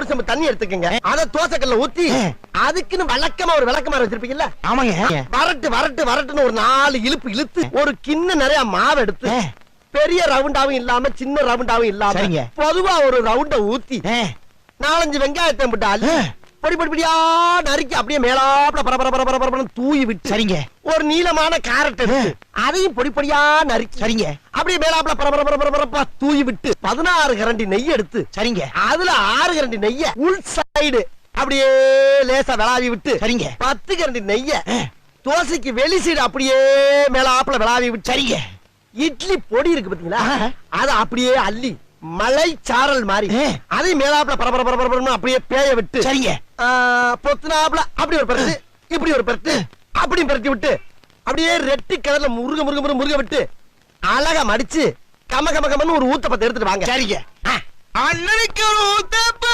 ஒரு சம்பு தண்ணி எடுத்துக்கங்க. அத தோசைக்கல்ல ஊத்தி அதுக்குன்னு வழக்கமா ஒரு விளக்கமாறு வச்சிருப்பீங்கல்ல? ஆமாங்க. வரட்டு வரட்டு வரட்டுன்னு ஒரு 4 இழுப்பு இழுத்து ஒரு கிண்ண நிறைய மாவு எடுத்து பெரிய ரவுண்டாவும் இல்லாம சின்ன ரவுண்டாவும் இல்லாம பொதுவா ஒரு ரவுண்ட ஊத்தி 4-5 வெங்காயத்தை போட்டு அள்ளி பொடி பொடி பொடியா நறுக்கி அப்படியே மேலாப்ல பரபர தூவி விட்டு சரிங்க. ஒரு நீளமான கேரட் எடுத்து அதையும் பொடி பொடியா நறுக்கி சரிங்க. அப்படியே மேலாப்ல பரபர தூவி விட்டு 16 கரண்டி நெய் எடுத்து சரிங்க. அதுல 6 கரண்டி நெய்ய உள் சைடு அப்படியே லேசா விளாவி விட்டு சரிங்க. 10 கரண்டி நெய்ய தோசைக்கு வெளி சைடு அப்படியே மேலாப்ல விளாவி விட்டு சரிங்க. இட்லி பொடி இருக்கு பாத்தீங்களா, அத அப்படியே அள்ளி மலை சாரல் மாதிரி அதை மேலாப்ல பரபர அப்படியே பேய விட்டு சரிங்க. பொத்துனாப்ல அப்படி ஒரு பரட்டு இப்படி ஒரு பரட்டு அப்படி பரட்டி விட்டு அப்படியே ரெட்டி கலர்ல முருக விட்டு அழகா மடிச்சு கம கம கமன்னு ஒரு ஊத்தப்பத்தை எடுத்துட்டு வாங்க சரிங்க. அண்ணனுக்கு ஒரு ஊத்தப்ப